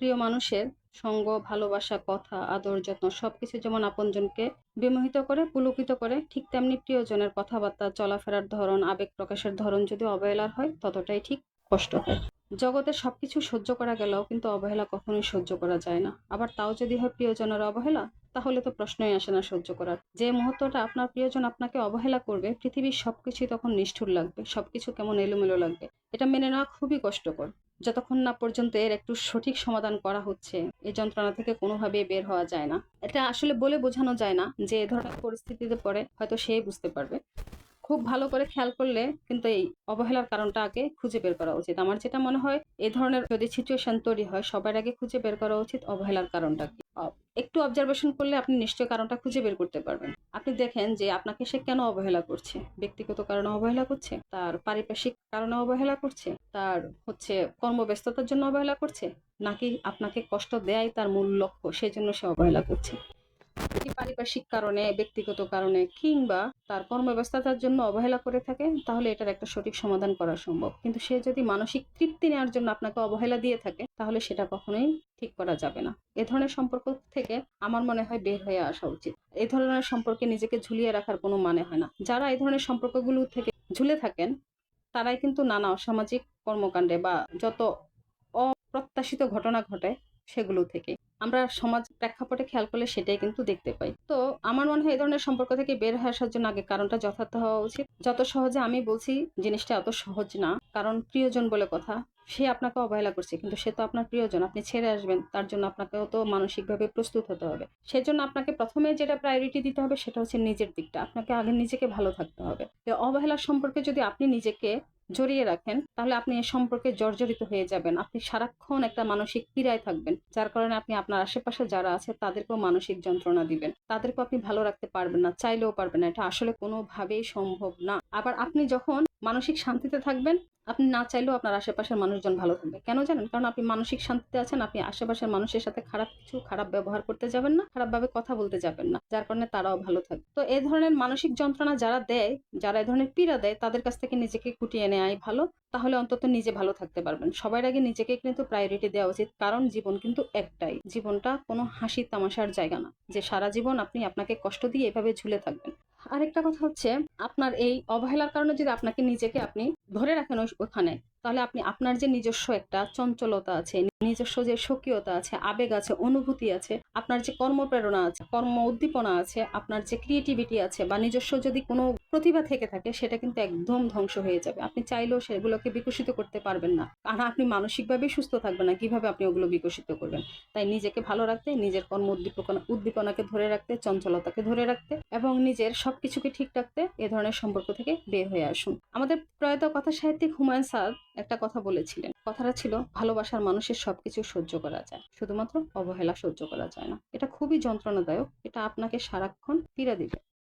প্রিয় মানুষের সঙ্গ, ভালোবাসা, কথা, আদর, যত্ন সবকিছু যেমন আপনজনকে বিমোহিত করে, পুলকিত করে, ঠিক তেমনি প্রিয়জনের কথাবার্তা, চলাফেরার ধরন, আবেগ প্রকাশের ধরন যদি অবহেলার হয়, ততটাই ঠিক কষ্ট হয়। জগতে সবকিছু সহ্য করা গেলেও কিন্তু অবহেলা কখনোই সহ্য করা যায় না। আবার তাও যদি হয় প্রিয়জনের অবহেলা, তাহলে তো প্রশ্নই আসে না সহ্য করার। যে মুহূর্তটা আপনার প্রিয়জন আপনাকে অবহেলা করবে, পৃথিবীর সবকিছুই তখন নিষ্ঠুর লাগবে, সবকিছু কেমন এলোমেলো লাগবে। এটা মেনে নেওয়া খুবই কষ্টকর। যতক্ষণ না পর্যন্ত এর একটু সঠিক সমাধান করা হচ্ছে, এই যন্ত্রণা থেকে কোনোভাবেই বের হওয়া যায় না। এটা আসলে বলে বোঝানো যায় না, যে এ ধরনের পরিস্থিতিতে পড়ে হয়তো সেই বুঝতে পারবে। খুব ভালো করে খেয়াল করলে কিন্তু এই অবহেলার কারণটা আগে খুঁজে বের করা উচিত। আমার যেটা মনে হয়, এই ধরনের যদি সিচুয়েশন তৈরি হয়, সবার আগে খুঁজে বের করা উচিত অবহেলার কারণটা কি। একটু অবজারভেশন করলে আপনি নিশ্চয়ই কারণটা খুঁজে বের করতে পারবেন। আপনি দেখেন যে আপনাকে সে কেন অবহেলা করছে। ব্যক্তিগত কারণে অবহেলা করছে, তার পারিপার্শ্বিক কারণে অবহেলা করছে, তার হচ্ছে কর্মব্যস্ততার জন্য অবহেলা করছে, নাকি আপনাকে কষ্ট দেয়াই তার মূল লক্ষ্য, সেজন্য সে অবহেলা করছে। যদি পারিপার্শ্বিক কারণে, ব্যক্তিগত কারণে কিংবা তার কর্মব্যস্ততার জন্য অবহেলা করে থাকে, তাহলে এটার একটা সঠিক সমাধান করা সম্ভব। কিন্তু সে যদি মানসিক তৃপ্তি নেওয়ার জন্য আপনাকে অবহেলা দিয়ে থাকে, তাহলে সেটা কখনোই ঠিক করা যাবে না। এ ধরনের সম্পর্ক থেকে আমার মনে হয় বের হয়ে আসা উচিত। এই ধরনের সম্পর্কে নিজেকে ঝুলিয়ে রাখার কোনো মানে হয় না। যারা এই ধরনের সম্পর্কগুলো থেকে ঝুলে থাকেন, তারাই কিন্তু নানা অসামাজিক কর্মকাণ্ডে বা যত অপ্রত্যাশিত ঘটনা ঘটে, সেগুলো থেকে আমরা সমাজ প্রেক্ষাপটে খেয়াল করলে সেটাই কিন্তু দেখতে পাই। তো আমার মনে হয় এই ধরনের সম্পর্ক থেকে বের হয়ে আসার জন্য আগে কারণটা যথার্থ হওয়া উচিত। যত সহজে আমি বলছি, জিনিসটা এত সহজ না। কারণ প্রিয়জন বলে কথা, সে আপনাকে অবহেলা করছে, কিন্তু সে তো আপনার প্রিয়জন। আপনি ছেড়ে আসবেন, তার জন্য আপনাকেও তো মানসিকভাবে প্রস্তুত হতে হবে। সেজন্য আপনাকে প্রথমে যেটা প্রায়োরিটি দিতে হবে, সেটা হচ্ছে নিজের দিকটা। আপনাকে আগে নিজেকে ভালো থাকতে হবে। এই অবহেলার সম্পর্কে যদি আপনি নিজেকে জড়িয়ে রাখেন, তাহলে আপনি এ সম্পর্কে জর্জরিত হয়ে যাবেন। আপনি সারাক্ষণ একটা মানসিক পীড়ায় থাকবেন, যার কারণে আপনি আপনার আশেপাশে যারা আছে তাদেরকেও মানসিক যন্ত্রণা দিবেন। তাদেরকেও আপনি ভালো রাখতে পারবেন না, চাইলেও পারবেন না। এটা আসলে কোনোভাবেই সম্ভব না। আবার আপনি যখন মানসিক শান্তিতে থাকবেন, আপনি না চাইলেও আপনার আশেপাশের মানুষজন ভালো থাকবে। কেন জানেন? কারণ আপনি মানসিক শান্তিতে আছেন। আপনি আশেপাশের মানুষের সাথে খারাপ ব্যবহার করতে যাবেন না, খারাপভাবে কথা বলতে যাবেন না, যার কারণে তারাও ভালো থাকবে। তো এই ধরনের মানসিক যন্ত্রণা যারা দেয়, যারা এই ধরনের পীড়া দেয়, তাদের কাছ থেকে নিজেকে গুটিয়ে নেওয়াই ভালো। তাহলে অন্তত নিজে ভালো থাকতে পারবেন। সবার আগে নিজেকে কিন্তু প্রায়োরিটি দেওয়া উচিত। কারণ জীবন কিন্তু একটাই। জীবনটা কোনো হাসি তামাশার জায়গা না, যে সারা জীবন আপনি আপনাকে কষ্ট দিয়ে এভাবে ঝুলে থাকবেন। আরেকটা কথা হচ্ছে, আপনার এই অবহেলার কারণে যদি আপনাকে নিজেকে আপনি ধরে রাখেন ওখানে, তাহলে আপনি আপনার যে নিজস্ব একটা চঞ্চলতা আছে, নিজস্ব যে স্বকীয়তা আছে, আবেগ আছে, অনুভূতি আছে, আপনার যে কর্মপ্রেরণা আছে, কর্ম উদ্দীপনা আছে, আপনার যে ক্রিয়েটিভিটি আছে, বা নিজস্ব যদি কোনো প্রতিভা থেকে থাকে, সেটা কিন্তু একদম ধ্বংস হয়ে যাবে। আপনি চাইলেও সেগুলোকে বিকশিত করতে পারবেন না। কারণ আপনি মানসিকভাবে সুস্থ থাকবেন না, কিভাবে আপনি ওগুলো বিকশিত করবেন? তাই নিজেকে ভালো রাখতে, নিজের কর্ম উদ্দীপনাকে ধরে রাখতে, চঞ্চলতাকে ধরে রাখতে এবং নিজের সবকিছুকে ঠিক রাখতে এ ধরনের সম্পর্ক থেকে বের হয়ে আসুন। আমাদের প্রয়াত কথা সাহিত্যিক হুমায়ুন স্যার একটা কথা বলেছিলেন। কথাটা ছিল, ভালোবাসার মানুষের সবকিছু সহ্য করা যায়, শুধুমাত্র অবহেলা সহ্য করা যায় না। এটা খুবই যন্ত্রণাদায়ক। এটা আপনাকে সারাক্ষণ পীড়া দিবে।